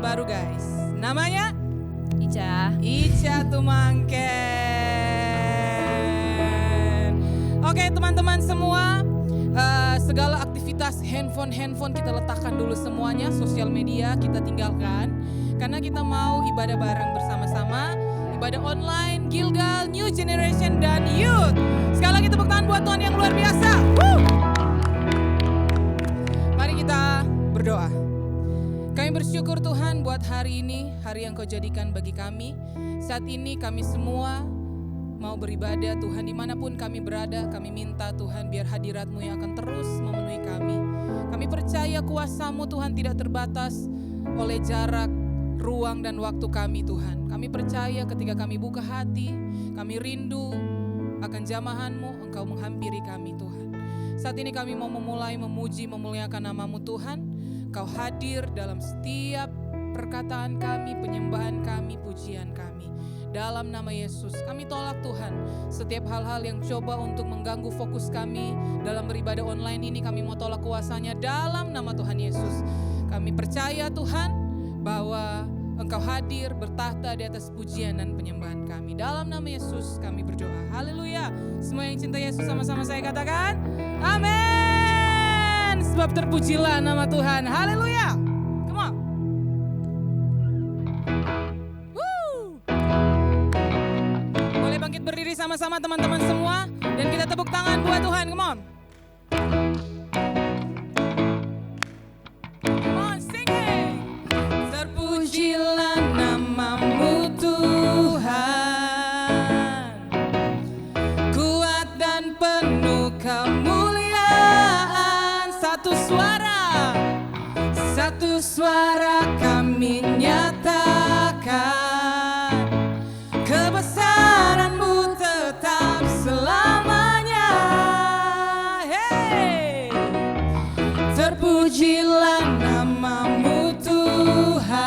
baru guys. Namanya Ica Tumangken. Oke teman-teman semua, segala aktivitas handphone kita letakkan dulu semuanya, sosial media kita tinggalkan. Karena kita mau ibadah bareng bersama-sama, ibadah online, Gilgal, New Generation dan Youth. Sekali lagi tepuk tangan buat Tuhan yang luar biasa. Mari kita berdoa. Kami bersyukur Tuhan buat hari ini, hari yang Kau jadikan bagi kami. Saat ini kami semua mau beribadah Tuhan, dimanapun kami berada, kami minta Tuhan biar hadirat-Mu yang akan terus memenuhi kami. Kami percaya kuasa-Mu Tuhan tidak terbatas oleh jarak, ruang dan waktu kami Tuhan. Kami percaya ketika kami buka hati, kami rindu akan jamahan-Mu, Engkau menghampiri kami Tuhan. Saat ini kami mau memulai memuji, memuliakan nama-Mu Tuhan. Kau hadir dalam setiap perkataan kami, penyembahan kami, pujian kami. Dalam nama Yesus kami tolak Tuhan setiap hal-hal yang coba untuk mengganggu fokus kami dalam beribadah online ini. Kami mau tolak kuasanya dalam nama Tuhan Yesus. Kami percaya Tuhan bahwa Engkau hadir bertahta di atas pujian dan penyembahan kami. Dalam nama Yesus kami berdoa. Haleluya. Semua yang cinta Yesus sama-sama saya katakan amin. Sebab terpujilah nama Tuhan. Haleluya. Come on. Boleh bangkit berdiri sama-sama teman-teman semua. Dan kita tepuk tangan buat Tuhan. Come on. Come on, sing it. Terpujilah nama-Mu Tuhan. Kuat dan penuh kemuliaan. Satu suara kami nyatakan kebesaran-Mu tetap selamanya. Hey, terpujilah nama-Mu Tuhan,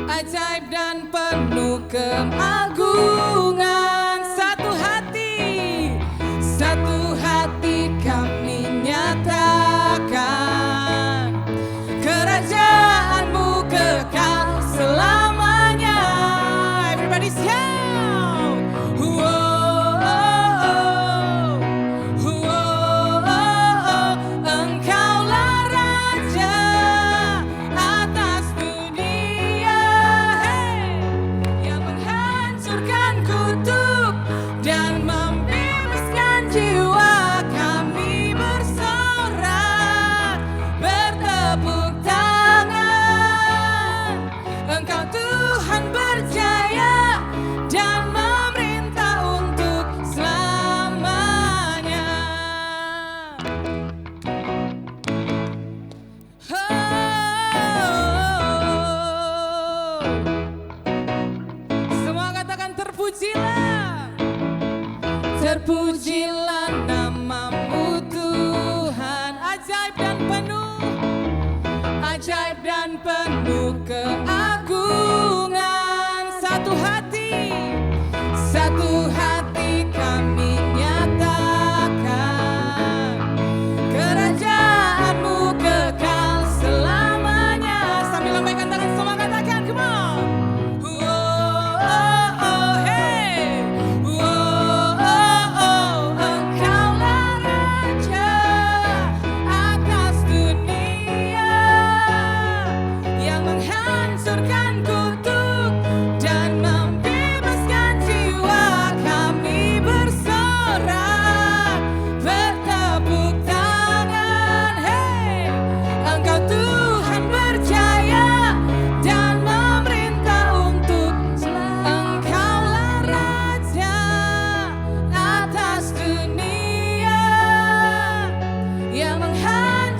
ajaib dan penuh keagungan. Satu hati kami nyatakan kerajaan-Mu kekal selamanya. Everybody shout. Engkaulah Raja atas dunia, hey, yang menghancurkan kutuk dan membebaskan jiwa. Kami bersorak, bertepuk tangan. Engkau Tuhan berjaya dan memerintah untuk selamanya. Semua katakan terpujilah. Terpujilah nama-Mu Tuhan, ajaib dan penuh keagungan. Satu hati kami nyatakan kerajaan-Mu kekal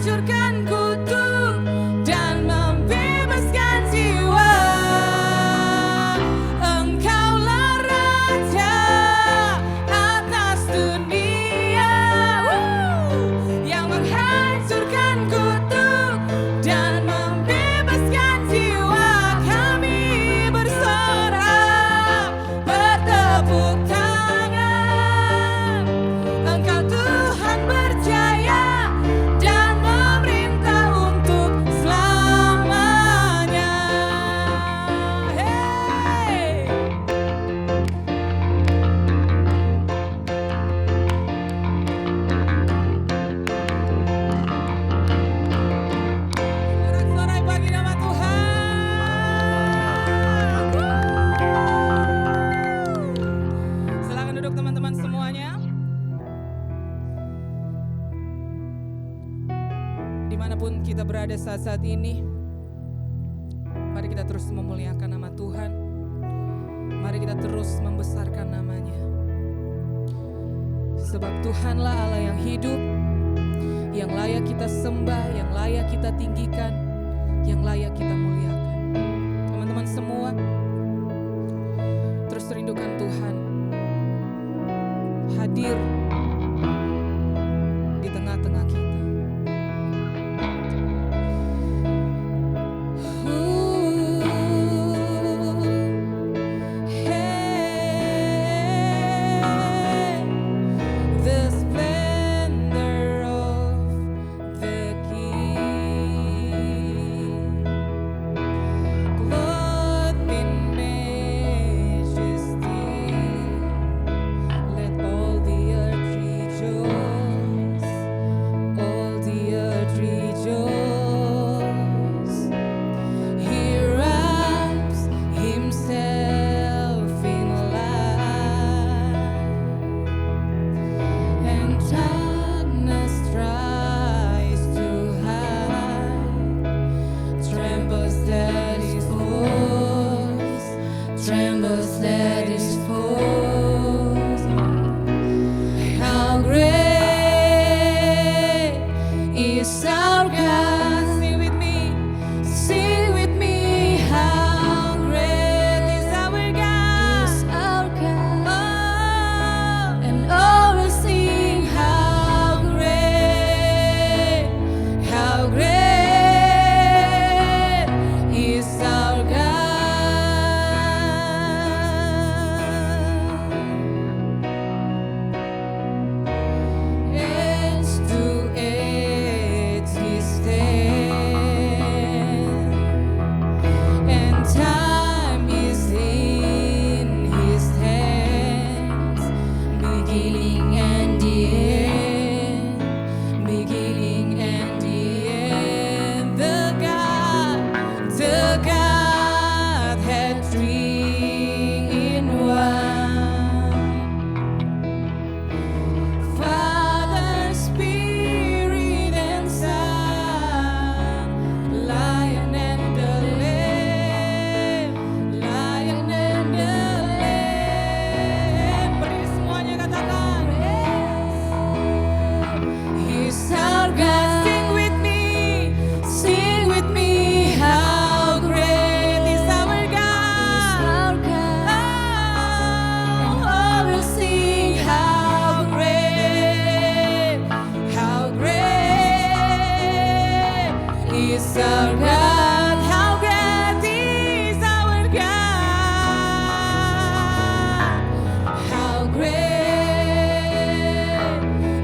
menghancurkan kutuk dan membebaskan jiwa. Engkaulah Raja atas dunia, yang menghancurkan kutuk dan membebaskan jiwa. Kami bersorak, bertepuk tangan. Engkau Tuhan berjaya dan memerintah untuk selamanya. Hey! Sorak-sorai bagi nama Tuhan. Silakan duduk teman-teman semuanya. Dimanapun kita berada saat-saat ini, mari kita terus memuliakan nama Tuhan. Mari kita terus membesarkan namanya. Sebab Tuhanlah Allah yang hidup, yang layak kita sembah, yang layak kita tinggikan, yang layak kita muliakan. Teman-teman semua, terus rindukan Tuhan hadir di tengah-tengah kita. The splendor of the King, clothed in majesty, let all the earth rejoice, all the earth rejoice. He wraps himself in light, and darkness tries to hide. Trembles at his voice, trembles at his voice. How great is our God? Sing with me, sing with me. How great is our God? Oh, and all will sing. How great is our God. Edge to edge he stands, and time is in his hands. Beginning and the end, beginning and the end. The Godhead three in one. Father, Spirit, and Son, Lion and the Lamb, Lion and the Lamb. Beri semuanya katakan, He's our God. Sing with me, sing with me. How great is our God? Oh, we'll sing. How great is our God? How great is our God? How great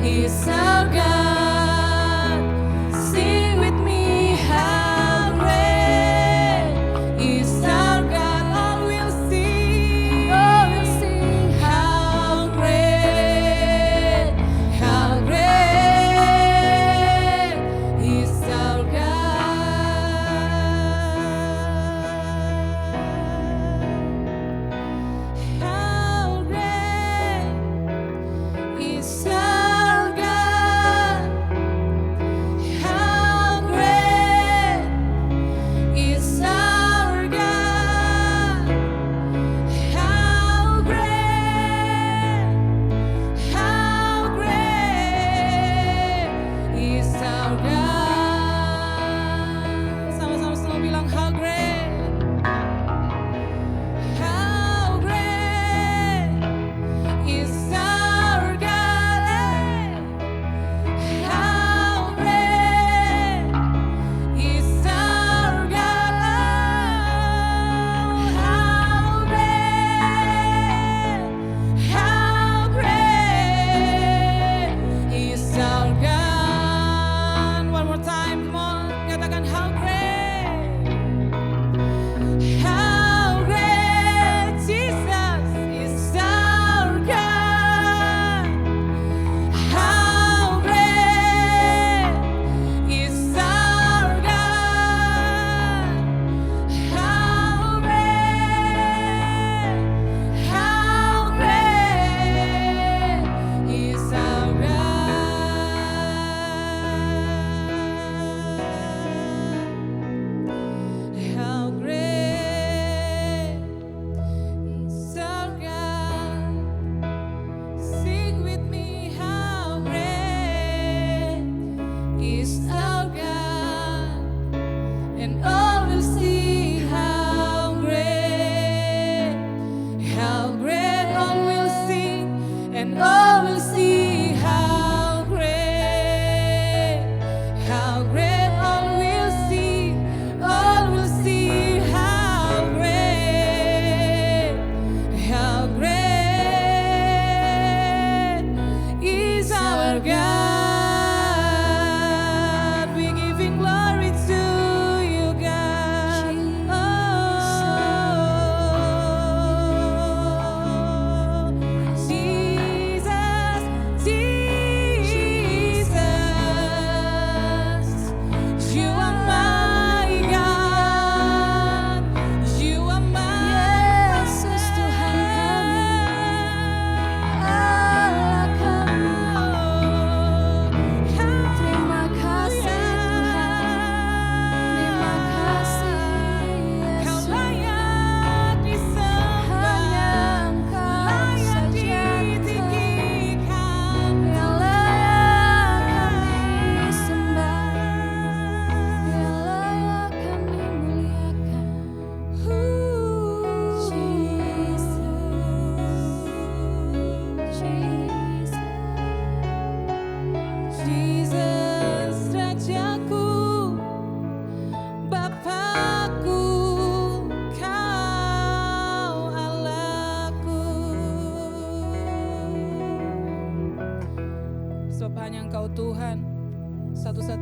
is our God? Sing with me. How great is our God? All will sing. How great is our God?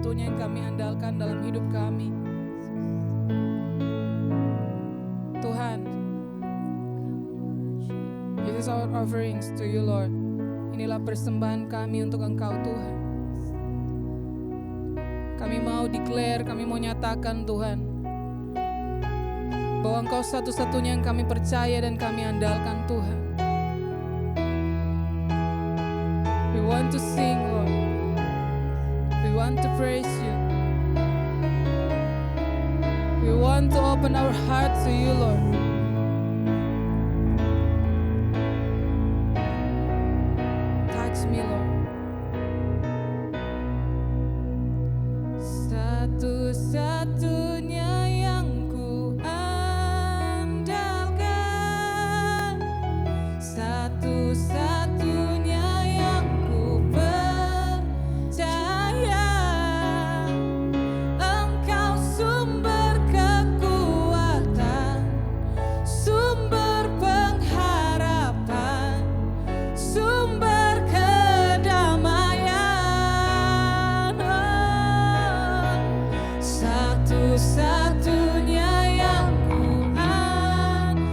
satu-satunya yang kami andalkan dalam hidup kami. Tuhan, this is our offerings to you, Lord. Inilah persembahan kami untuk Engkau, Tuhan. Kami mau declare, kami mau nyatakan, Tuhan, bahwa Engkau satu-satunya yang kami percaya dan kami andalkan, Tuhan. We want to sing, Lord. We want to praise you. We want to open our heart to you, Lord. Touch me, Lord. Satu-satunya yang ku andalkan, satu-satunya yang ku percaya, Engkau sumber kekuatan, sumber pengharapan, sumber kedamaian. Satu-satunya yang ku andalkan,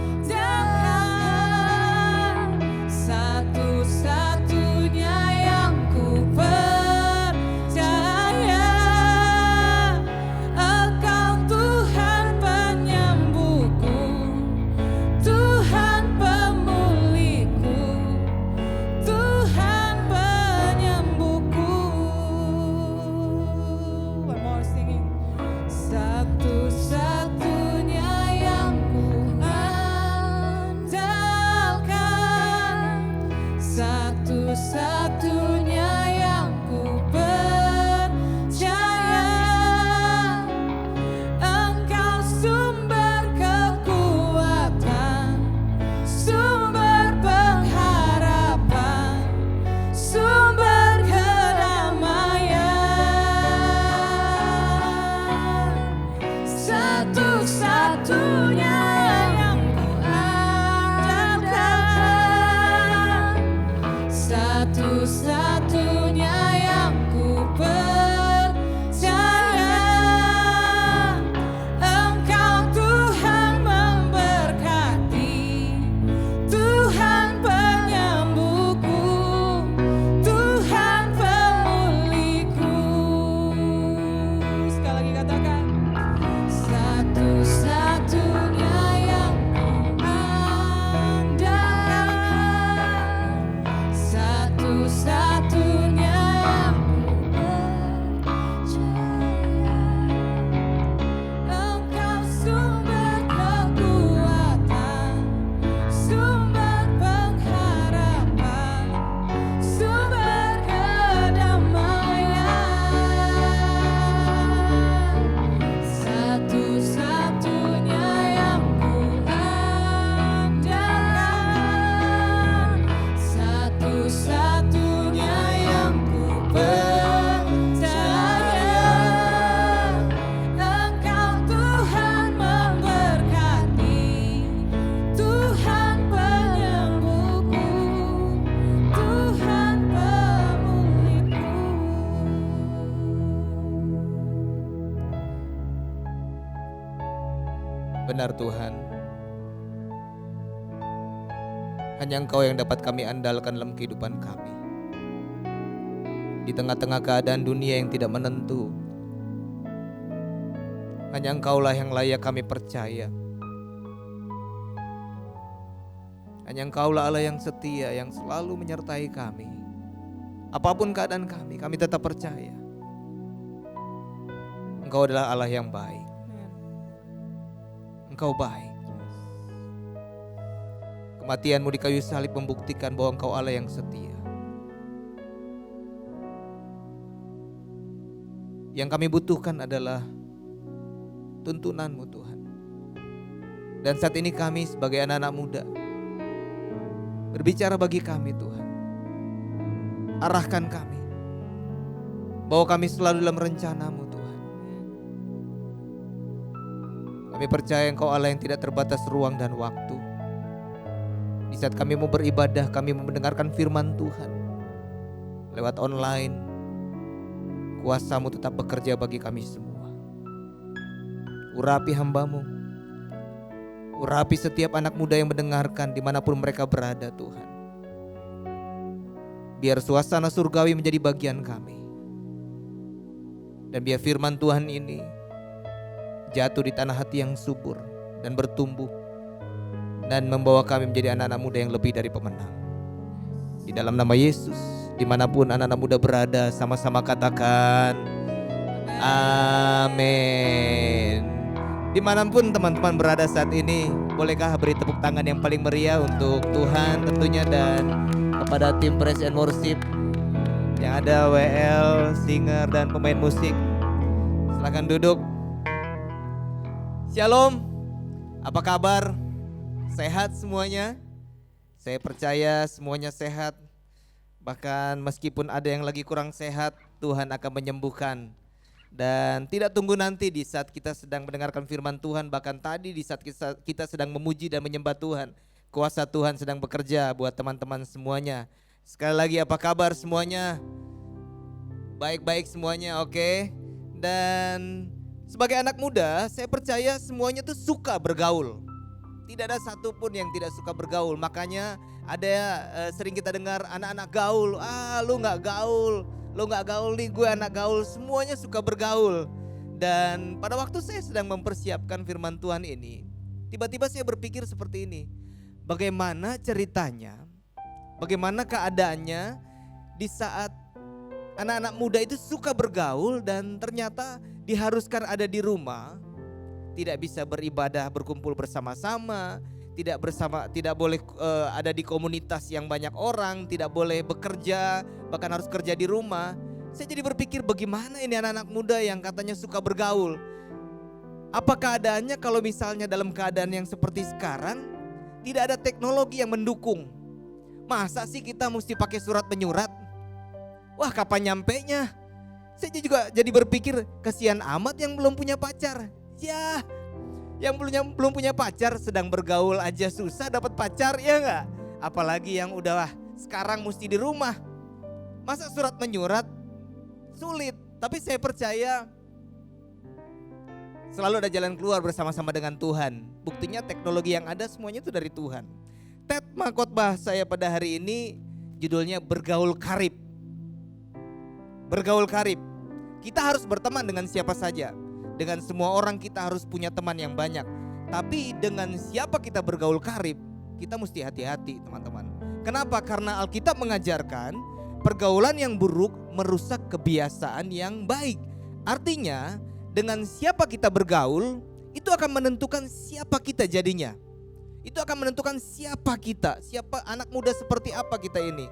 satu-satunya yang ku percaya, Engkau Tuhan penyembuhku, Tuhan pemulihku, Tuhan penyembuhku. One more singing. Satu-satunya yang ku andalkan, satu-satunya yang ku percaya, Engkau sumber kekuatan, sumber pengharapan, sumber kedamaian. Satu-satunya yang ku andalkan, satu-satunya yang ku percaya, Engkau Tuhan memberkati, Tuhan penyembuhku, Tuhan pemulihku. Sekali lagi katakan. Satu-satunya yang ku andalkan, satu-satunya yang ku percaya, Engkau sumber kekuatan, sumber pengharapan, sumber kedamaian. Satu-satunya yang ku andalkan, satu-satunya yang ku percaya, Engkau Tuhan memberkati, Tuhan penyembuhku, Tuhan pemulihku. Benar Tuhan, hanya Engkau yang dapat kami andalkan dalam kehidupan kami. Di tengah-tengah keadaan dunia yang tidak menentu, hanya Engkaulah yang layak kami percaya. Hanya Engkaulah Allah yang setia, yang selalu menyertai kami. Apapun keadaan kami tetap percaya Engkau adalah Allah yang baik. Engkau baik. Kematian-Mu di kayu salib membuktikan bahwa Engkau Allah yang setia. Yang kami butuhkan adalah tuntunan-Mu Tuhan. Dan saat ini kami sebagai anak-anak muda berbicara bagi kami Tuhan. Arahkan kami. Bahwa kami selalu dalam rencana-Mu Tuhan. Kami percaya Engkau Allah yang tidak terbatas ruang dan waktu. Di saat kami mau beribadah, kami mau mendengarkan firman Tuhan lewat online, kuasa-Mu tetap bekerja bagi kami semua. Urapi hamba-Mu, urapi setiap anak muda yang mendengarkan dimanapun mereka berada Tuhan. Biar suasana surgawi menjadi bagian kami. Dan biar firman Tuhan ini jatuh di tanah hati yang subur dan bertumbuh dan membawa kami menjadi anak-anak muda yang lebih dari pemenang. Di dalam nama Yesus, dimanapun anak-anak muda berada, sama-sama katakan amin. Dimanapun teman-teman berada saat ini, bolehkah beri tepuk tangan yang paling meriah untuk Tuhan tentunya, dan kepada tim Praise and Worship yang ada WL, singer dan pemain musik. Silakan duduk. Shalom, apa kabar? Sehat semuanya? Saya percaya semuanya sehat. Bahkan meskipun ada yang lagi kurang sehat, Tuhan akan menyembuhkan. Dan tidak tunggu nanti di saat kita sedang mendengarkan firman Tuhan, bahkan tadi di saat kita sedang memuji dan menyembah Tuhan, kuasa Tuhan sedang bekerja buat teman-teman semuanya. Sekali lagi, apa kabar semuanya? Baik-baik semuanya, oke? Dan sebagai anak muda, saya percaya semuanya tuh suka bergaul. Tidak ada satupun yang tidak suka bergaul. Makanya ada sering kita dengar anak-anak gaul. Lu gak gaul, lu gak gaul nih, gue anak gaul. Semuanya suka bergaul. Dan pada waktu saya sedang mempersiapkan firman Tuhan ini, tiba-tiba saya berpikir seperti ini. Bagaimana ceritanya, bagaimana keadaannya di saat anak-anak muda itu suka bergaul dan ternyata diharuskan ada di rumah, tidak bisa beribadah berkumpul bersama-sama, tidak boleh ada di komunitas yang banyak orang, tidak boleh bekerja, bahkan harus kerja di rumah. Saya jadi berpikir, bagaimana ini anak-anak muda yang katanya suka bergaul? Apa keadaannya kalau misalnya dalam keadaan yang seperti sekarang tidak ada teknologi yang mendukung? Masa sih kita mesti pakai surat menyurat? Wah, kapan nyampenya? Saya juga jadi berpikir, kasihan amat yang belum punya pacar. Ya, yang belum punya pacar sedang bergaul aja susah dapat pacar, ya enggak? Apalagi yang udah sekarang mesti di rumah. Masa surat menyurat? Sulit. Tapi saya percaya selalu ada jalan keluar bersama-sama dengan Tuhan. Buktinya teknologi yang ada semuanya itu dari Tuhan. Tema khotbah saya pada hari ini judulnya bergaul karib. Bergaul karib. Kita harus berteman dengan siapa saja. Dengan semua orang kita harus punya teman yang banyak. Tapi dengan siapa kita bergaul karib, kita mesti hati-hati teman-teman. Kenapa? Karena Alkitab mengajarkan pergaulan yang buruk merusak kebiasaan yang baik. Artinya dengan siapa kita bergaul, itu akan menentukan siapa kita jadinya. Itu akan menentukan siapa kita, siapa anak muda seperti apa kita ini.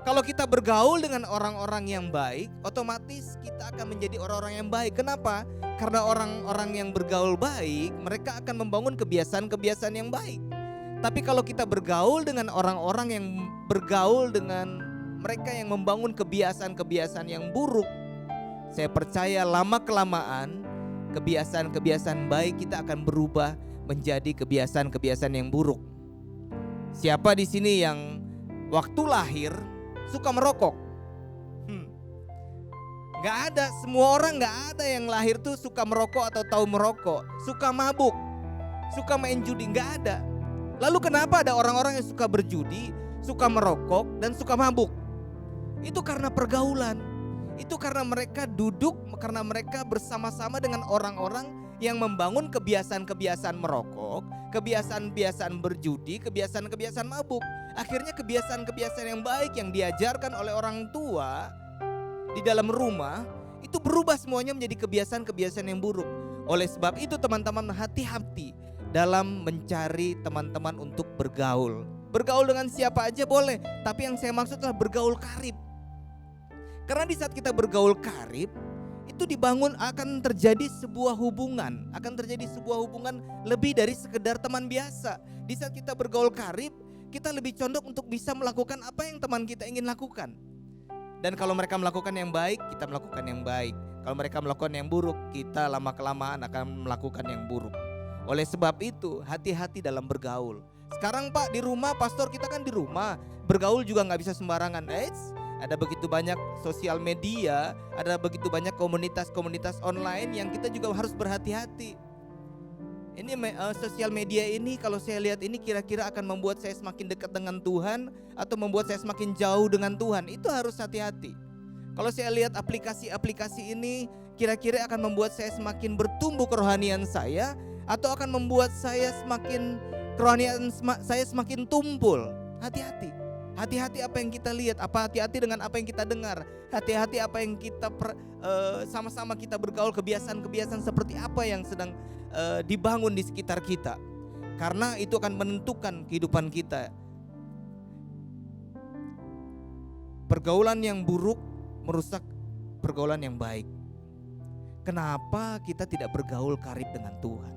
Kalau kita bergaul dengan orang-orang yang baik, otomatis kita akan menjadi orang-orang yang baik. Kenapa? Karena orang-orang yang bergaul baik, mereka akan membangun kebiasaan-kebiasaan yang baik. Tapi kalau kita bergaul dengan orang-orang yang bergaul dengan mereka yang membangun kebiasaan-kebiasaan yang buruk, saya percaya lama-kelamaan kebiasaan-kebiasaan baik kita akan berubah menjadi kebiasaan-kebiasaan yang buruk. Siapa di sini yang waktu lahir suka merokok? Gak ada, semua orang gak ada yang lahir tuh suka merokok atau tahu merokok. Suka mabuk, suka main judi, gak ada. Lalu kenapa ada orang-orang yang suka berjudi, suka merokok dan suka mabuk? Itu karena pergaulan. Itu karena mereka duduk, karena mereka bersama-sama dengan orang-orang yang membangun kebiasaan-kebiasaan merokok, kebiasaan-kebiasaan berjudi, kebiasaan-kebiasaan mabuk. Akhirnya kebiasaan-kebiasaan yang baik yang diajarkan oleh orang tua di dalam rumah itu berubah semuanya menjadi kebiasaan-kebiasaan yang buruk. Oleh sebab itu teman-teman, hati-hati dalam mencari teman-teman untuk bergaul. Bergaul dengan siapa aja boleh, tapi yang saya maksud adalah bergaul karib. Karena di saat kita bergaul karib, itu dibangun akan terjadi sebuah hubungan, akan terjadi sebuah hubungan lebih dari sekedar teman biasa. Di saat kita bergaul karib, kita lebih condong untuk bisa melakukan apa yang teman kita ingin lakukan. Dan kalau mereka melakukan yang baik, kita melakukan yang baik. Kalau mereka melakukan yang buruk, kita lama-kelamaan akan melakukan yang buruk. Oleh sebab itu, hati-hati dalam bergaul. Sekarang Pak, di rumah, pastor kita kan di rumah, bergaul juga gak bisa sembarangan. Ada begitu banyak sosial media, ada begitu banyak komunitas-komunitas online yang kita juga harus berhati-hati. Ini sosial media ini kalau saya lihat ini kira-kira akan membuat saya semakin dekat dengan Tuhan atau membuat saya semakin jauh dengan Tuhan. Itu harus hati-hati. Kalau saya lihat aplikasi-aplikasi ini kira-kira akan membuat saya semakin bertumbuh kerohanian saya atau akan membuat saya kerohanian saya semakin tumpul. Hati-hati. Hati-hati apa yang kita lihat, hati-hati dengan apa yang kita dengar, hati-hati apa yang kita sama-sama kita bergaul, kebiasaan-kebiasaan seperti apa yang sedang dibangun di sekitar kita. Karena itu akan menentukan kehidupan kita. Pergaulan yang buruk merusak pergaulan yang baik. Kenapa kita tidak bergaul karib dengan Tuhan?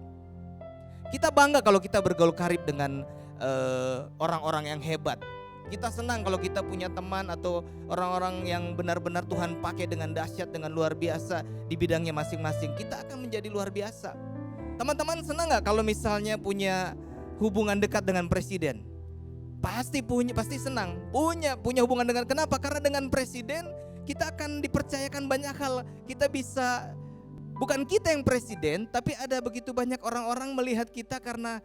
Kita bangga kalau kita bergaul karib dengan orang-orang yang hebat. Kita senang kalau kita punya teman atau orang-orang yang benar-benar Tuhan pakai dengan dahsyat, dengan luar biasa di bidangnya masing-masing. Kita akan menjadi luar biasa. Teman-teman senang gak kalau misalnya punya hubungan dekat dengan presiden? Pasti senang. Punya hubungan dengan, kenapa? Karena dengan presiden kita akan dipercayakan banyak hal. Kita bisa, bukan kita yang presiden, tapi ada begitu banyak orang-orang melihat kita karena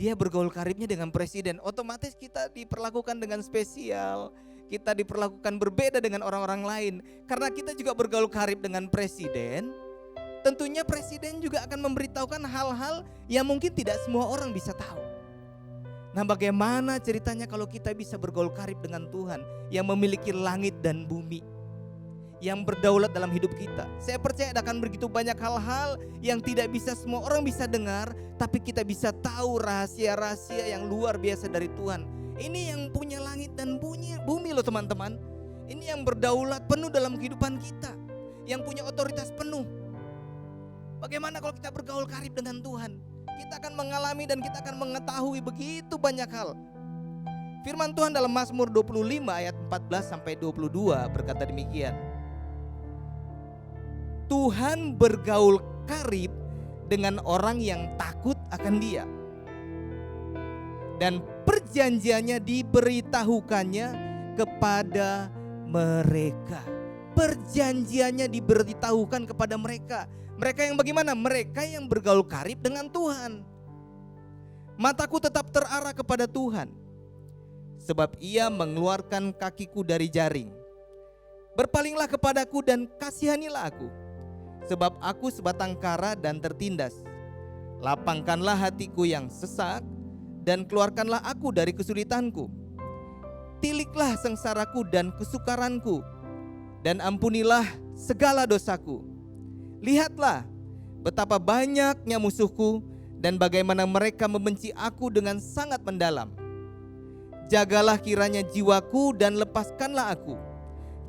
dia bergaul karibnya dengan presiden. Otomatis kita diperlakukan dengan spesial. Kita diperlakukan berbeda dengan orang-orang lain. Karena kita juga bergaul karib dengan presiden, tentunya presiden juga akan memberitahukan hal-hal yang mungkin tidak semua orang bisa tahu. Nah, bagaimana ceritanya kalau kita bisa bergaul karib dengan Tuhan yang memiliki langit dan bumi, yang berdaulat dalam hidup kita? Saya percaya akan begitu banyak hal-hal yang tidak bisa semua orang bisa dengar, tapi kita bisa tahu rahasia-rahasia yang luar biasa dari Tuhan. Ini yang punya langit dan bumi loh teman-teman. Ini yang berdaulat penuh dalam kehidupan kita, yang punya otoritas penuh. Bagaimana kalau kita bergaul karib dengan Tuhan? Kita akan mengalami dan kita akan mengetahui begitu banyak hal. Firman Tuhan dalam Mazmur 25 ayat 14 sampai 22 berkata demikian. Tuhan bergaul karib dengan orang yang takut akan Dia, dan perjanjiannya diberitahukannya kepada mereka. Perjanjiannya diberitahukan kepada mereka. Mereka yang bagaimana? Mereka yang bergaul karib dengan Tuhan. Mataku tetap terarah kepada Tuhan, sebab Ia mengeluarkan kakiku dari jaring. Berpalinglah kepadaku dan kasihanilah aku, sebab aku sebatang kara dan tertindas. Lapangkanlah hatiku yang sesak dan keluarkanlah aku dari kesulitanku. Tiliklah sengsaraku dan kesukaranku, dan ampunilah segala dosaku. Lihatlah betapa banyaknya musuhku dan bagaimana mereka membenci aku dengan sangat mendalam. Jagalah kiranya jiwaku dan lepaskanlah aku.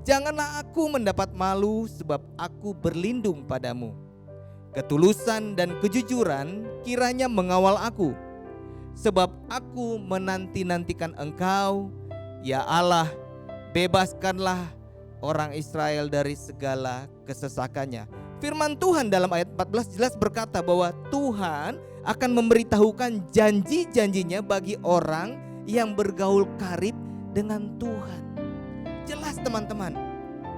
Janganlah aku mendapat malu, sebab aku berlindung padamu. Ketulusan dan kejujuran kiranya mengawal aku, sebab aku menanti-nantikan Engkau. Ya Allah, bebaskanlah orang Israel dari segala kesesakannya. Firman Tuhan dalam ayat 14 jelas berkata bahwa Tuhan akan memberitahukan janji-janjinya bagi orang yang bergaul karib dengan Tuhan. Jelas teman-teman.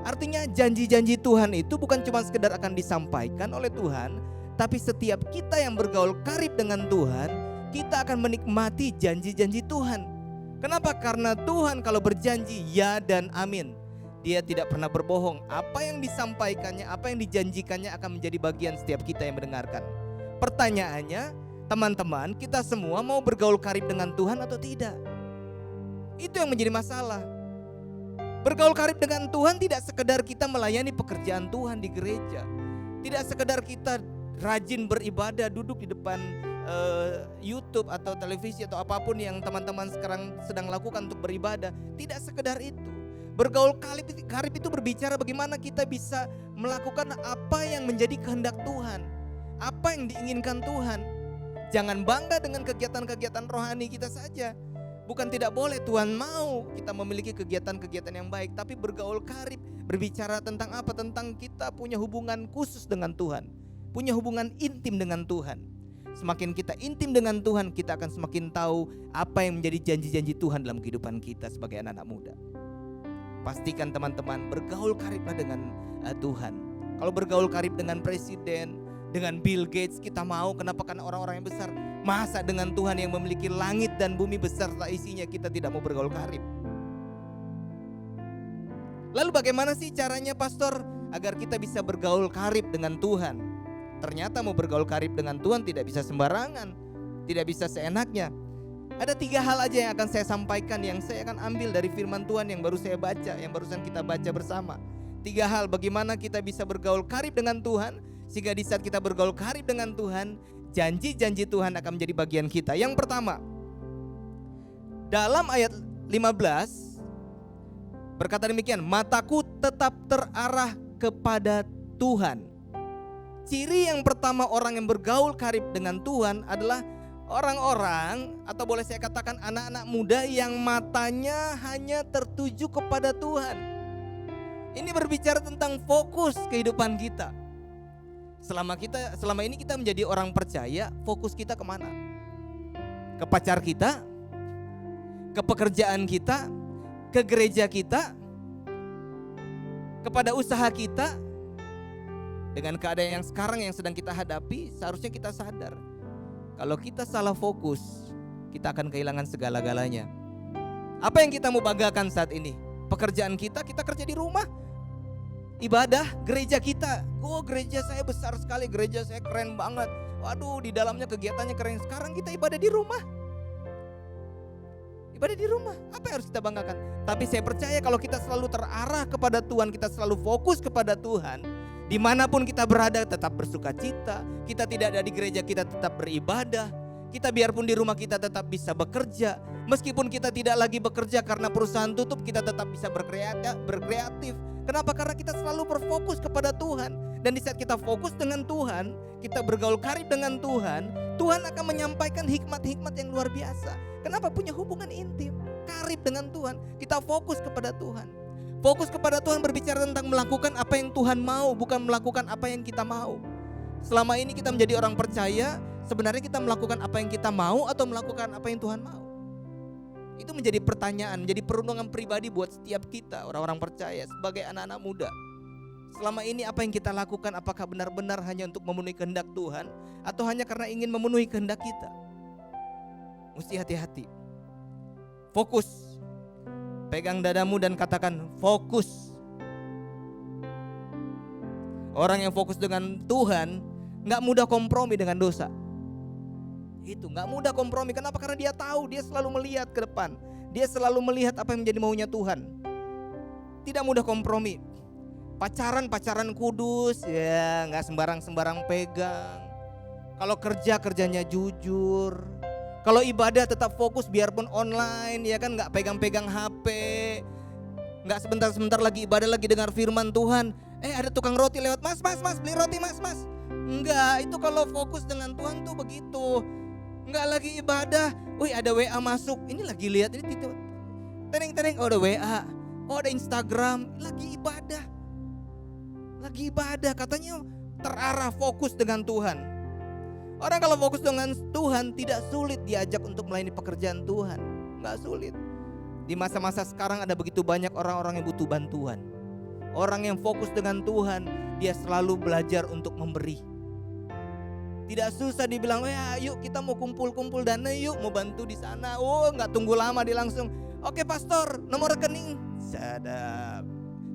Artinya janji-janji Tuhan itu bukan cuma sekedar akan disampaikan oleh Tuhan, tapi setiap kita yang bergaul karib dengan Tuhan, kita akan menikmati janji-janji Tuhan. Kenapa? Karena Tuhan kalau berjanji ya dan amin. Dia tidak pernah berbohong. Apa yang disampaikannya, apa yang dijanjikannya akan menjadi bagian setiap kita yang mendengarkan. Pertanyaannya, teman-teman, kita semua mau bergaul karib dengan Tuhan atau tidak? Itu yang menjadi masalah. Bergaul karib dengan Tuhan tidak sekedar kita melayani pekerjaan Tuhan di gereja. Tidak sekedar kita rajin beribadah, duduk di depan YouTube atau televisi atau apapun yang teman-teman sekarang sedang lakukan untuk beribadah. Tidak sekedar itu. Bergaul karib itu berbicara bagaimana kita bisa melakukan apa yang menjadi kehendak Tuhan, apa yang diinginkan Tuhan. Jangan bangga dengan kegiatan-kegiatan rohani kita saja. Bukan tidak boleh, Tuhan mau kita memiliki kegiatan-kegiatan yang baik, tapi bergaul karib berbicara tentang apa? Tentang kita punya hubungan khusus dengan Tuhan, punya hubungan intim dengan Tuhan. Semakin kita intim dengan Tuhan, kita akan semakin tahu apa yang menjadi janji-janji Tuhan dalam kehidupan kita sebagai anak-anak muda. pastikan teman-teman bergaul kariblah dengan Tuhan. Kalau bergaul karib dengan presiden, dengan Bill Gates kita mau, kenapa? Karena orang-orang yang besar. Masa dengan Tuhan yang memiliki langit dan bumi beserta isinya kita tidak mau bergaul karib? Lalu bagaimana sih caranya pastor agar kita bisa bergaul karib dengan Tuhan? Ternyata mau bergaul karib dengan Tuhan tidak bisa sembarangan, tidak bisa seenaknya. Ada 3 hal aja yang akan saya sampaikan, yang saya akan ambil dari firman Tuhan yang baru saya baca, yang barusan kita baca bersama. 3 hal bagaimana kita bisa bergaul karib dengan Tuhan, sehingga di saat kita bergaul karib dengan Tuhan, janji-janji Tuhan akan menjadi bagian kita. Yang pertama, dalam ayat 15 berkata demikian, mataku tetap terarah kepada Tuhan. Ciri yang pertama orang yang bergaul karib dengan Tuhan adalah orang-orang, atau boleh saya katakan anak-anak muda yang matanya hanya tertuju kepada Tuhan. Ini berbicara tentang fokus kehidupan kita. Selama ini kita menjadi orang percaya, fokus kita kemana? Ke pacar kita, ke pekerjaan kita, ke gereja kita, kepada usaha kita. Dengan keadaan yang sekarang yang sedang kita hadapi, seharusnya kita sadar kalau kita salah fokus, kita akan kehilangan segala-galanya. Apa yang kita mau banggakan saat ini? Pekerjaan kita kerja di rumah. Ibadah, gereja kita, gereja saya besar sekali, gereja saya keren banget. Waduh, di dalamnya kegiatannya keren. Sekarang kita ibadah di rumah. Ibadah di rumah, apa yang harus kita banggakan? Tapi saya percaya kalau kita selalu terarah kepada Tuhan, kita selalu fokus kepada Tuhan, dimanapun kita berada tetap bersuka cita. Kita tidak ada di gereja, kita tetap beribadah. Kita biarpun di rumah kita tetap bisa bekerja. Meskipun kita tidak lagi bekerja karena perusahaan tutup, kita tetap bisa berkreatif. Kenapa? Karena kita selalu berfokus kepada Tuhan. Dan di saat kita fokus dengan Tuhan, kita bergaul karib dengan Tuhan, Tuhan akan menyampaikan hikmat-hikmat yang luar biasa. Kenapa? Punya hubungan intim, karib dengan Tuhan. Kita fokus kepada Tuhan. Fokus kepada Tuhan berbicara tentang melakukan apa yang Tuhan mau, bukan melakukan apa yang kita mau. Selama ini kita menjadi orang percaya, sebenarnya kita melakukan apa yang kita mau atau melakukan apa yang Tuhan mau? Itu menjadi pertanyaan, menjadi perundungan pribadi buat setiap kita, orang-orang percaya sebagai anak-anak muda. Selama ini apa yang kita lakukan, apakah benar-benar hanya untuk memenuhi kehendak Tuhan atau hanya karena ingin memenuhi kehendak kita? Mesti hati-hati. Fokus. Pegang dadamu dan katakan fokus. Orang yang fokus dengan Tuhan gak mudah kompromi dengan dosa. Itu gak mudah kompromi. Kenapa? Karena dia tahu, dia selalu melihat ke depan. Dia selalu melihat apa yang menjadi maunya Tuhan. Tidak mudah kompromi. Pacaran kudus, ya gak sembarang-sembarang pegang. Kalau kerjanya jujur. Kalau ibadah tetap fokus biarpun online, ya kan, gak pegang-pegang HP. Gak sebentar-sebentar lagi ibadah lagi dengar firman Tuhan. Ada tukang roti lewat, mas beli roti mas. Enggak, itu kalau fokus dengan Tuhan tuh begitu. Enggak lagi ibadah, ada WA masuk, ini lagi lihat, ini tereng, ada WA, ada Instagram, lagi ibadah, katanya terarah fokus dengan Tuhan. Orang kalau fokus dengan Tuhan tidak sulit diajak untuk melayani pekerjaan Tuhan, enggak sulit. Di masa-masa sekarang ada begitu banyak orang-orang yang butuh bantuan. Orang yang fokus dengan Tuhan, dia selalu belajar untuk memberi. Tidak susah dibilang, yuk kita mau kumpul dana yuk, mau bantu di sana. Nggak tunggu lama, dia langsung, oke pastor, nomor rekening. Sadap.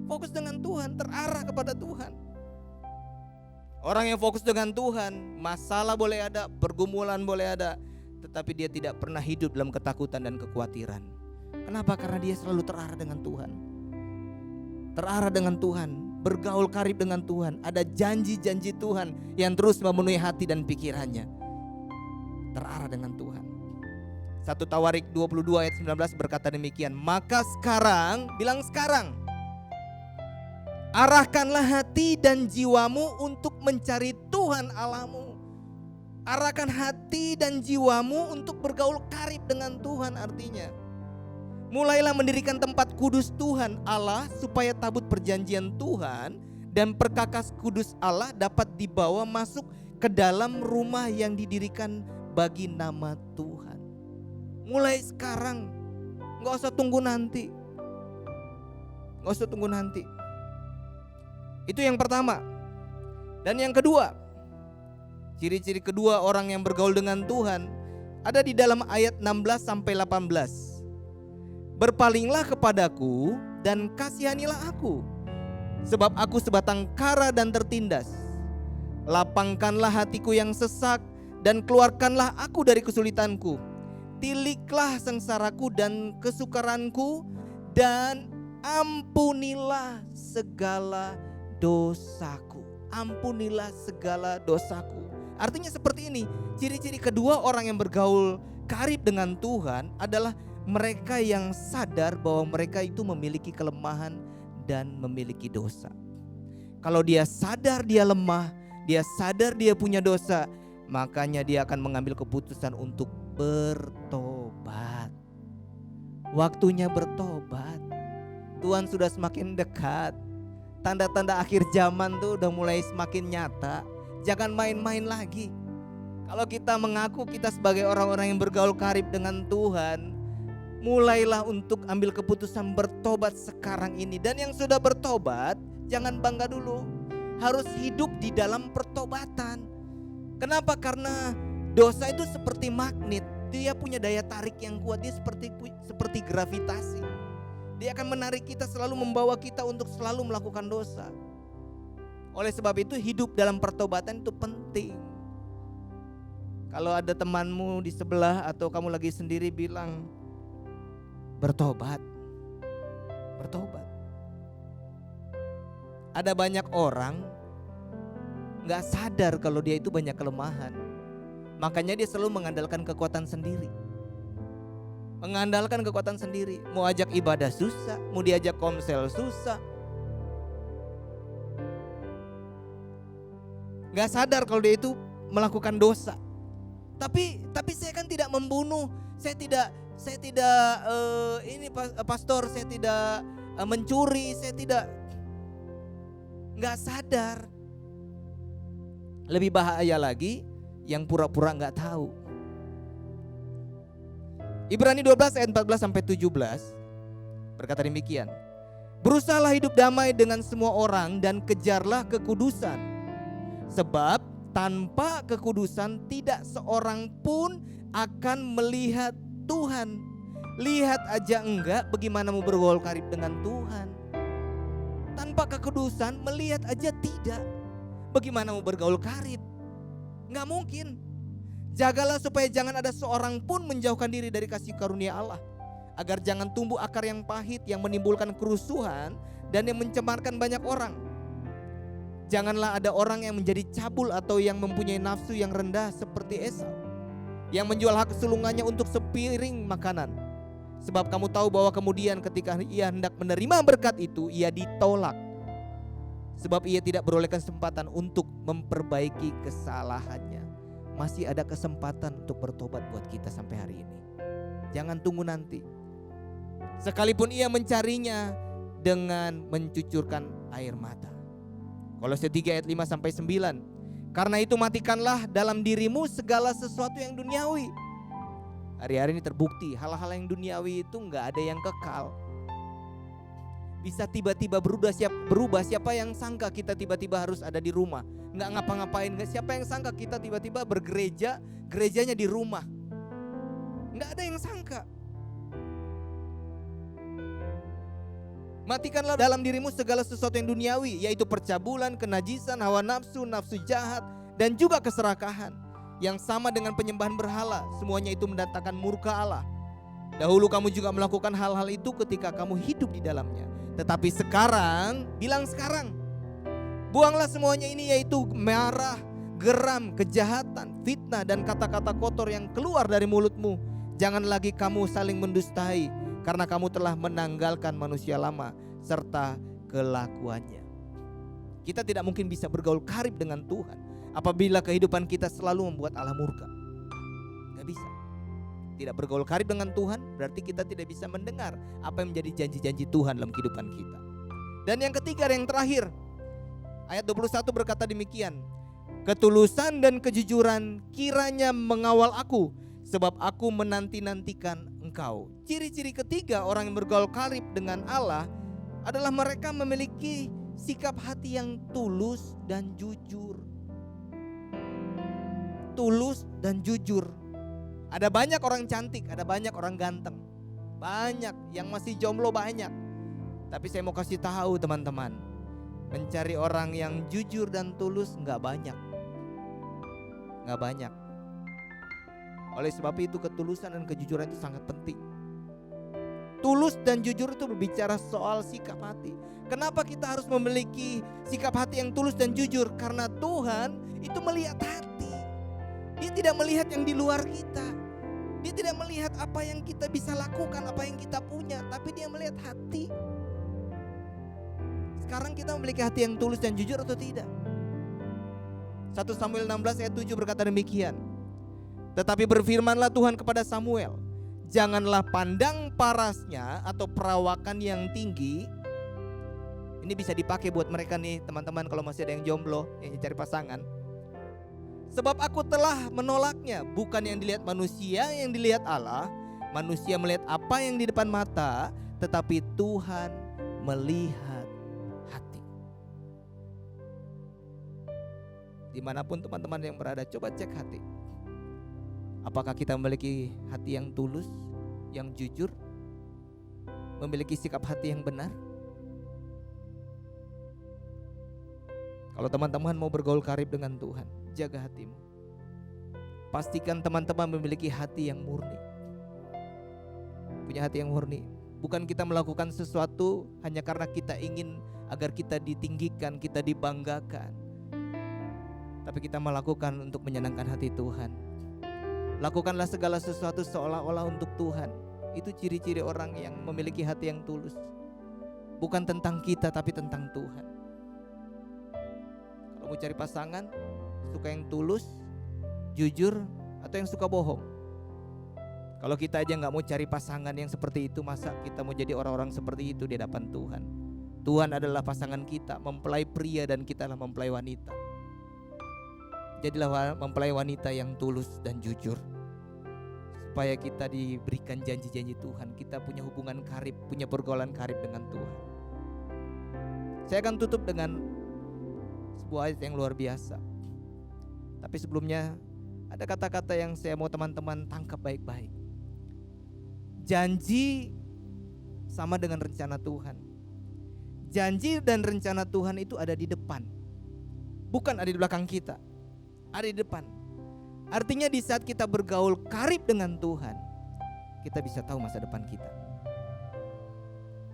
Fokus dengan Tuhan, terarah kepada Tuhan. Orang yang fokus dengan Tuhan, masalah boleh ada, pergumulan boleh ada, tetapi dia tidak pernah hidup dalam ketakutan dan kekhawatiran. Kenapa? Karena dia selalu terarah dengan Tuhan. Terarah dengan Tuhan, bergaul karib dengan Tuhan. Ada janji-janji Tuhan yang terus memenuhi hati dan pikirannya. Terarah dengan Tuhan. 1 Tawarik 22 ayat 19 berkata demikian. Maka sekarang, bilang sekarang, arahkanlah hati dan jiwamu untuk mencari Tuhan Allahmu. Arahkan hati dan jiwamu untuk bergaul karib dengan Tuhan artinya. Mulailah mendirikan tempat kudus Tuhan Allah supaya tabut perjanjian Tuhan dan perkakas kudus Allah dapat dibawa masuk ke dalam rumah yang didirikan bagi nama Tuhan. Mulai sekarang, gak usah tunggu nanti. Gak usah tunggu nanti. Itu yang pertama. Dan yang kedua, ciri-ciri kedua orang yang bergaul dengan Tuhan ada di dalam ayat 16 sampai 18. Berpalinglah kepadaku dan kasihanilah aku, sebab aku sebatang kara dan tertindas. Lapangkanlah hatiku yang sesak dan keluarkanlah aku dari kesulitanku. Tiliklah sengsaraku dan kesukaranku dan ampunilah segala dosaku. Ampunilah segala dosaku. Artinya seperti ini, ciri-ciri kedua orang yang bergaul karib dengan Tuhan adalah mereka yang sadar bahwa mereka itu memiliki kelemahan dan memiliki dosa. Kalau dia sadar dia lemah, dia sadar dia punya dosa, makanya dia akan mengambil keputusan untuk bertobat. Waktunya bertobat. Tuhan sudah semakin dekat. Tanda-tanda akhir zaman tuh udah mulai semakin nyata. Jangan main-main lagi. Kalau kita mengaku kita sebagai orang-orang yang bergaul karib dengan Tuhan, mulailah untuk ambil keputusan bertobat sekarang ini. Dan yang sudah bertobat, jangan bangga dulu. Harus hidup di dalam pertobatan. Kenapa? Karena dosa itu seperti magnet. Dia punya daya tarik yang kuat. Dia seperti gravitasi. Dia akan menarik kita, selalu membawa kita untuk selalu melakukan dosa. Oleh sebab itu hidup dalam pertobatan itu penting. Kalau ada temanmu di sebelah atau kamu lagi sendiri bilang, bertobat. Bertobat. Ada banyak orang gak sadar kalau dia itu banyak kelemahan. Makanya dia selalu mengandalkan kekuatan sendiri. Mengandalkan kekuatan sendiri. Mau ajak ibadah susah, mau diajak komsel susah. Gak sadar kalau dia itu melakukan dosa. Tapi saya kan tidak membunuh. Saya tidak pastor, saya tidak mencuri, saya tidak. Gak sadar. Lebih bahaya lagi yang pura-pura gak tahu. Ibrani 12 ayat 14 sampai 17 berkata demikian. Berusahalah hidup damai dengan semua orang dan kejarlah kekudusan. Sebab tanpa kekudusan tidak seorang pun akan melihat Tuhan. Lihat aja enggak bagaimana mau bergaul karib dengan Tuhan. Tanpa kekudusan melihat aja tidak. Bagaimana mau bergaul karib? Enggak mungkin. Jagalah supaya jangan ada seorang pun menjauhkan diri dari kasih karunia Allah. Agar jangan tumbuh akar yang pahit yang menimbulkan kerusuhan dan yang mencemarkan banyak orang. Janganlah ada orang yang menjadi cabul atau yang mempunyai nafsu yang rendah seperti Esau, yang menjual hak sulungannya untuk sepiring makanan. Sebab kamu tahu bahwa kemudian ketika ia hendak menerima berkat itu, ia ditolak. Sebab ia tidak beroleh kesempatan untuk memperbaiki kesalahannya. Masih ada kesempatan untuk bertobat buat kita sampai hari ini. Jangan tunggu nanti. Sekalipun ia mencarinya dengan mencucurkan air mata. Kolose 3 ayat 5 sampai 9. Karena itu matikanlah dalam dirimu segala sesuatu yang duniawi. Hari-hari ini terbukti hal-hal yang duniawi itu gak ada yang kekal. Bisa tiba-tiba berubah. Siapa yang sangka kita tiba-tiba harus ada di rumah, gak ngapa-ngapain. Siapa yang sangka kita tiba-tiba bergereja, gerejanya di rumah. Gak ada yang sangka. Matikanlah dalam dirimu segala sesuatu yang duniawi, yaitu percabulan, kenajisan, hawa nafsu, nafsu jahat, dan juga keserakahan. Yang sama dengan penyembahan berhala. Semuanya itu mendatangkan murka Allah. Dahulu kamu juga melakukan hal-hal itu ketika kamu hidup di dalamnya. Tetapi sekarang, bilang sekarang, buanglah semuanya ini, yaitu marah, geram, kejahatan, fitnah, dan kata-kata kotor yang keluar dari mulutmu. Jangan lagi kamu saling mendustai, karena kamu telah menanggalkan manusia lama serta kelakuannya. Kita tidak mungkin bisa bergaul karib dengan Tuhan apabila kehidupan kita selalu membuat Allah murka. Gak bisa. Tidak bergaul karib dengan Tuhan berarti kita tidak bisa mendengar apa yang menjadi janji-janji Tuhan dalam kehidupan kita. Dan yang ketiga, yang terakhir, ayat 21 berkata demikian. Ketulusan dan kejujuran kiranya mengawal aku, sebab aku menanti-nantikan engkau. Ciri-ciri ketiga orang yang bergaul karib dengan Allah adalah mereka memiliki sikap hati yang tulus dan jujur. Tulus dan jujur. Ada banyak orang cantik, ada banyak orang ganteng. Banyak yang masih jomblo banyak. Tapi saya mau kasih tahu teman-teman, mencari orang yang jujur dan tulus gak banyak. Gak banyak. Oleh sebab itu ketulusan dan kejujuran itu sangat penting. Tulus dan jujur itu berbicara soal sikap hati. Kenapa kita harus memiliki sikap hati yang tulus dan jujur? Karena Tuhan itu melihat hati. Dia tidak melihat yang di luar kita. Dia tidak melihat apa yang kita bisa lakukan, apa yang kita punya, tapi dia melihat hati. Sekarang kita memiliki hati yang tulus dan jujur atau tidak? 1 Samuel 16 ayat 7 berkata demikian. Tetapi berfirmanlah Tuhan kepada Samuel, janganlah pandang parasnya atau perawakan yang tinggi. Ini bisa dipakai buat mereka nih teman-teman kalau masih ada yang jomblo, yang cari pasangan. Sebab aku telah menolaknya, bukan yang dilihat manusia, yang dilihat Allah. Manusia melihat apa yang di depan mata, tetapi Tuhan melihat hati. Dimanapun teman-teman yang berada, coba cek hati. Apakah kita memiliki hati yang tulus, yang jujur, memiliki sikap hati yang benar? Kalau teman-teman mau bergaul karib dengan Tuhan, jaga hatimu. Pastikan teman-teman memiliki hati yang murni. Punya hati yang murni. Bukan kita melakukan sesuatu hanya karena kita ingin agar kita ditinggikan, kita dibanggakan. Tapi kita melakukan untuk menyenangkan hati Tuhan. Lakukanlah segala sesuatu seolah-olah untuk Tuhan. Itu ciri-ciri orang yang memiliki hati yang tulus. Bukan tentang kita tapi tentang Tuhan. Kalau mau cari pasangan, suka yang tulus, jujur, atau yang suka bohong? Kalau kita aja gak mau cari pasangan yang seperti itu, masa kita mau jadi orang-orang seperti itu di hadapan Tuhan? Tuhan adalah pasangan kita, mempelai pria dan kita adalah mempelai wanita. Jadilah mempelai wanita yang tulus dan jujur, supaya kita diberikan janji-janji Tuhan. Kita punya hubungan karib, punya pergaulan karib dengan Tuhan. Saya akan tutup dengan sebuah ayat yang luar biasa. Tapi sebelumnya ada kata-kata yang saya mau teman-teman tangkap baik-baik. Janji sama dengan rencana Tuhan. Janji dan rencana Tuhan itu ada di depan, bukan ada di belakang kita. Ada di depan. Artinya di saat kita bergaul karib dengan Tuhan, kita bisa tahu masa depan kita.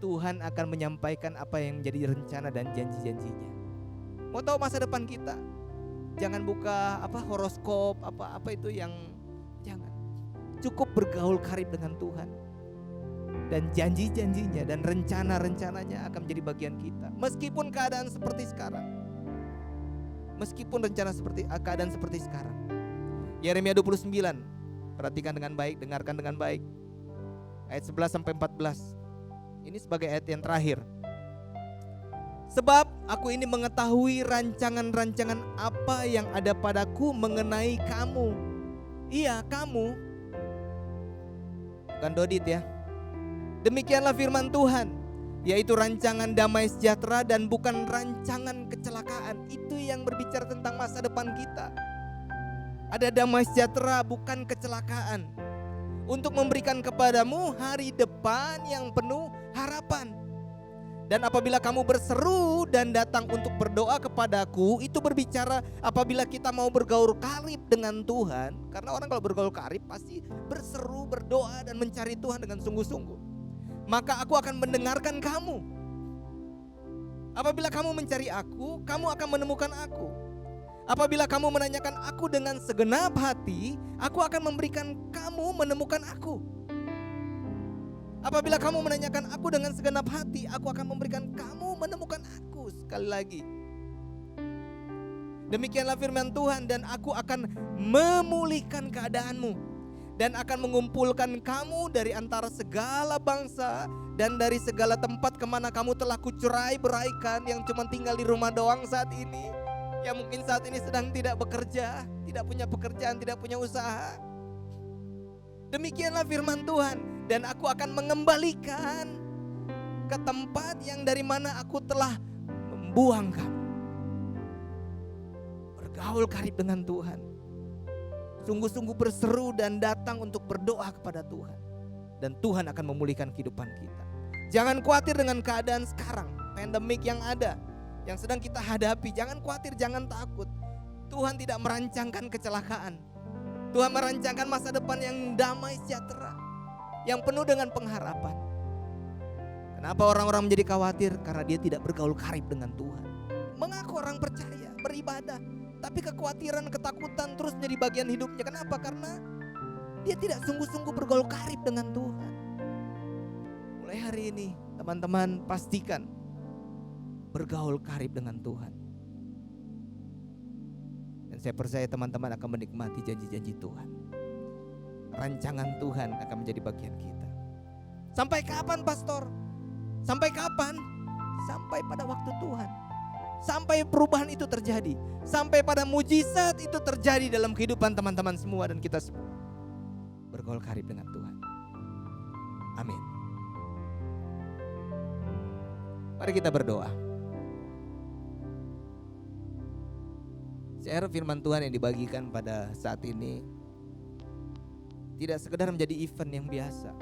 Tuhan akan menyampaikan apa yang menjadi rencana dan janji-janjinya. Mau tahu masa depan kita? Jangan buka horoskop, apa itu yang jangan. Cukup bergaul karib dengan Tuhan. Dan janji-janjinya dan rencana-rencananya akan menjadi bagian kita. Meskipun keadaan seperti sekarang. Meskipun keadaan seperti sekarang. Yeremia 29, perhatikan dengan baik, dengarkan dengan baik. Ayat 11 sampai 14. Ini sebagai ayat yang terakhir. Sebab aku ini mengetahui rancangan-rancangan apa yang ada padaku mengenai kamu. Iya, kamu. Bukan Dodit ya. Demikianlah firman Tuhan, yaitu rancangan damai sejahtera dan bukan rancangan kecelakaan. Itu yang berbicara tentang masa depan kita. Ada damai sejahtera, bukan kecelakaan, untuk memberikan kepadamu hari depan yang penuh harapan. Dan apabila kamu berseru dan datang untuk berdoa kepadaku, itu berbicara apabila kita mau bergaul karib dengan Tuhan. Karena orang kalau bergaul karib pasti berseru, berdoa dan mencari Tuhan dengan sungguh-sungguh. Maka aku akan mendengarkan kamu. Apabila kamu mencari aku, kamu akan menemukan aku. Apabila kamu menanyakan aku dengan segenap hati, aku akan memberikan kamu menemukan aku. Apabila kamu menanyakan aku dengan segenap hati, aku akan memberikan kamu menemukan aku. Sekali lagi, demikianlah firman Tuhan, dan aku akan memulihkan keadaanmu dan akan mengumpulkan kamu dari antara segala bangsa dan dari segala tempat kemana kamu telah kucerai beraikan, yang cuma tinggal di rumah doang saat ini, yang mungkin saat ini sedang tidak bekerja, tidak punya pekerjaan, tidak punya usaha. Demikianlah firman Tuhan, dan aku akan mengembalikan ke tempat yang dari mana aku telah membuang kamu. Bergaul karib dengan Tuhan. Sungguh-sungguh berseru dan datang untuk berdoa kepada Tuhan. Dan Tuhan akan memulihkan kehidupan kita. Jangan khawatir dengan keadaan sekarang, pandemik yang ada, yang sedang kita hadapi. Jangan khawatir, jangan takut. Tuhan tidak merancangkan kecelakaan. Tuhan merancangkan masa depan yang damai sejahtera, yang penuh dengan pengharapan. Kenapa orang-orang menjadi khawatir? Karena dia tidak bergaul karib dengan Tuhan. Mengaku orang percaya, beribadah, tapi kekhawatiran, ketakutan terus menjadi bagian hidupnya. Kenapa? Karena dia tidak sungguh-sungguh bergaul karib dengan Tuhan. Mulai hari ini teman-teman pastikan bergaul karib dengan Tuhan. Dan saya percaya teman-teman akan menikmati janji-janji Tuhan. Rancangan Tuhan akan menjadi bagian kita. Sampai kapan pastor? Sampai kapan? Sampai pada waktu Tuhan. Sampai perubahan itu terjadi. Sampai pada mujizat itu terjadi dalam kehidupan teman-teman semua dan kita semua. Bergaul karib dengan Tuhan. Amin. Mari kita berdoa. Share firman Tuhan yang dibagikan pada saat ini tidak sekedar menjadi event yang biasa.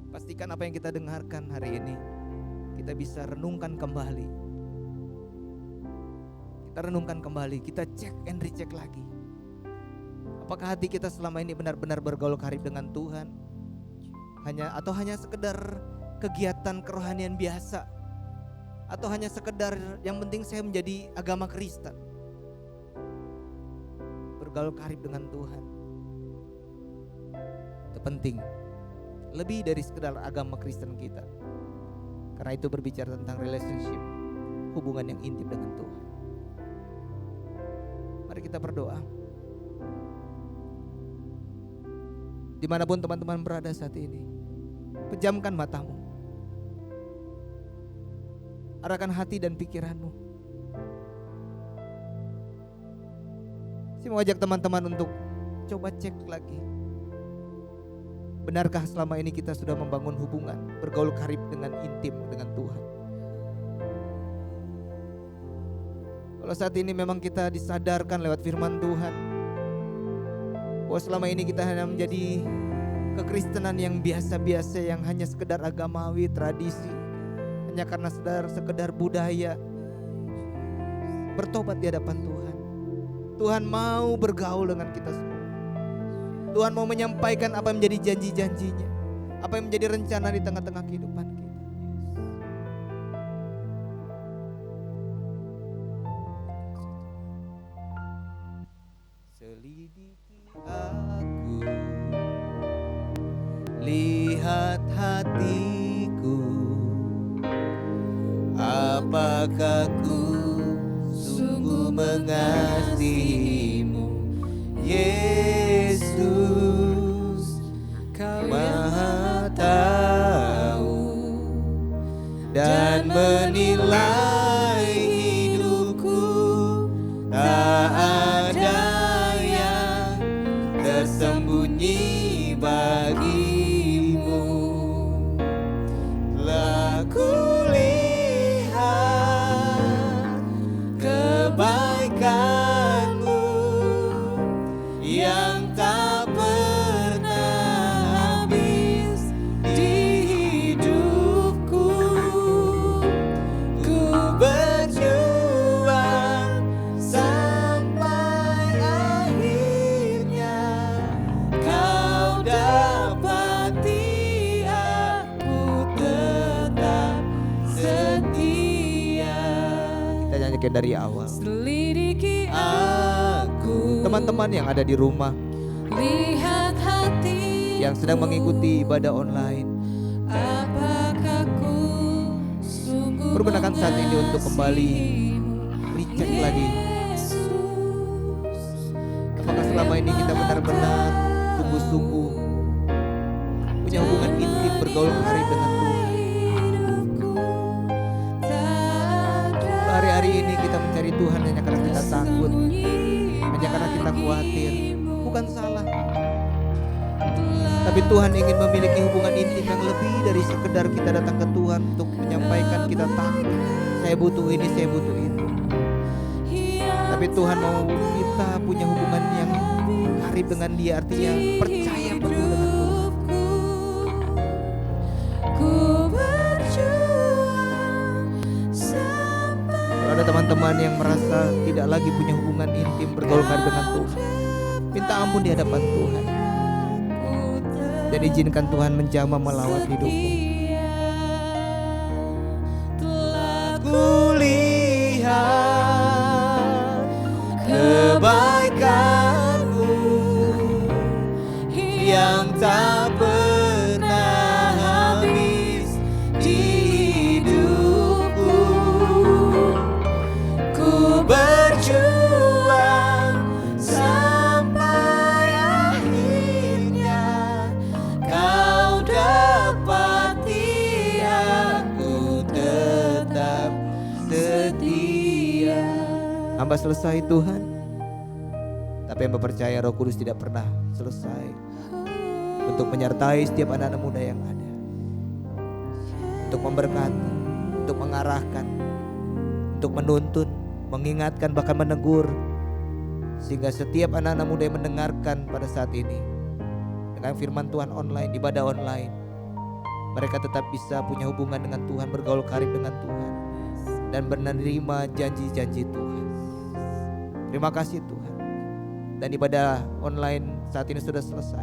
Pastikan apa yang kita dengarkan hari ini kita bisa renungkan kembali. Kita renungkan kembali, kita cek and recheck lagi. Apakah hati kita selama ini benar-benar bergaul karib dengan Tuhan? Hanya sekedar kegiatan kerohanian biasa? Atau hanya sekedar yang penting saya menjadi agama Kristen? Bergaul karib dengan Tuhan itu penting. Lebih dari sekedar agama Kristen kita. Karena itu berbicara tentang relationship, hubungan yang intim dengan Tuhan. Mari kita berdoa. Dimanapun teman-teman berada saat ini, pejamkan matamu. Arahkan hati dan pikiranmu. Saya mau ajak teman-teman untuk coba cek lagi. Benarkah selama ini kita sudah membangun hubungan, bergaul karib dengan intim dengan Tuhan? Kalau saat ini memang kita disadarkan lewat firman Tuhan bahwa selama ini kita hanya menjadi kekristenan yang biasa-biasa, yang hanya sekedar agamawi, tradisi, hanya karena sekedar budaya. Bertobat di hadapan Tuhan. Tuhan mau bergaul dengan kita semua. Tuhan mau menyampaikan apa yang menjadi janji-janjinya, apa yang menjadi rencana di tengah-tengah kehidupan kita. Selidiki aku, lihat hatiku, apakah ku sungguh mengasihimu, Yesus. Kau Maha tahu dan menilai hidupku, tak ada yang tersembunyi bagimu. Telah kulihat kebaikanmu yang tak pernah habis di hidupku. Ku berjuang sampai akhirnya kau dapati aku tetap setia. Kita nyanyikan dari awal. Selidiki Aku, teman-teman yang ada di rumah, lihat hati yang sedang mengikuti ibadah online, apakah ku sungguh pergunakan saat ini untuk kembali recheck lagi. Apakah selama ini kita benar-benar sungguh-sungguh punya hubungan intim, bergaul karib dengan Tuhan? Hari-hari ini kita mencari Tuhan hanya karena kita takut, hanya karena kita khawatir. Bukan salah. Tapi Tuhan ingin memiliki hubungan intim yang lebih dari sekedar kita datang ke Tuhan untuk menyampaikan kita takut. Saya butuh ini, saya butuh itu. Tapi Tuhan mau kita punya hubungan yang karib dengan Dia, artinya percaya penuh dengan Tuhan. Kalau ada teman-teman yang merasa tidak lagi punya hubungan intim bergaul karib dengan Tuhan, minta ampun di hadapan Tuhan. Dan izinkan Tuhan menjamah melawat hidupmu. Kulihat kebaikan-Mu yang tak pernah habis di hidupku. Ku berjuang sampai akhirnya Kau dapati aku tetap setia. Hamba selesai Tuhan, tapi hamba percaya Roh Kudus tidak pernah selesai untuk menyertai setiap anak-anak muda yang ada, untuk memberkati, untuk mengarahkan, untuk menuntun, mengingatkan, bahkan menegur, sehingga setiap anak-anak muda yang mendengarkan pada saat ini dengan firman Tuhan online, ibadah online, mereka tetap bisa punya hubungan dengan Tuhan, bergaul karib dengan Tuhan, dan menerima janji-janji Tuhan. Terima kasih Tuhan. Dan ibadah online saat ini sudah selesai.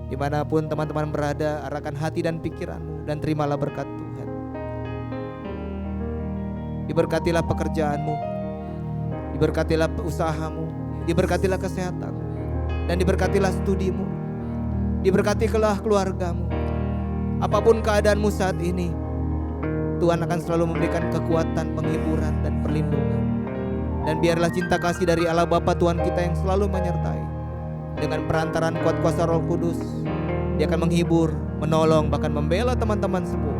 Dimanapun teman-teman berada, arahkan hati dan pikiranmu dan terimalah berkat Tuhan. Diberkatilah pekerjaanmu, diberkatilah usahamu, diberkatilah kesehatanmu, dan diberkatilah studimu, diberkatilah keluargamu. Apapun keadaanmu saat ini, Tuhan akan selalu memberikan kekuatan, penghiburan, dan perlindungan. Dan biarlah cinta kasih dari Allah Bapa Tuhan kita yang selalu menyertai, dengan perantaran kuat kuasa Roh Kudus, Dia akan menghibur, menolong, bahkan membela teman-teman semua.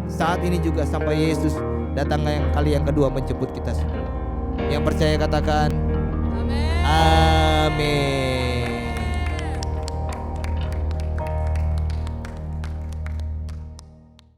Saat ini juga sampai Yesus datang yang kali yang kedua menjemput kita semua. Yang percaya katakan amin. Amin.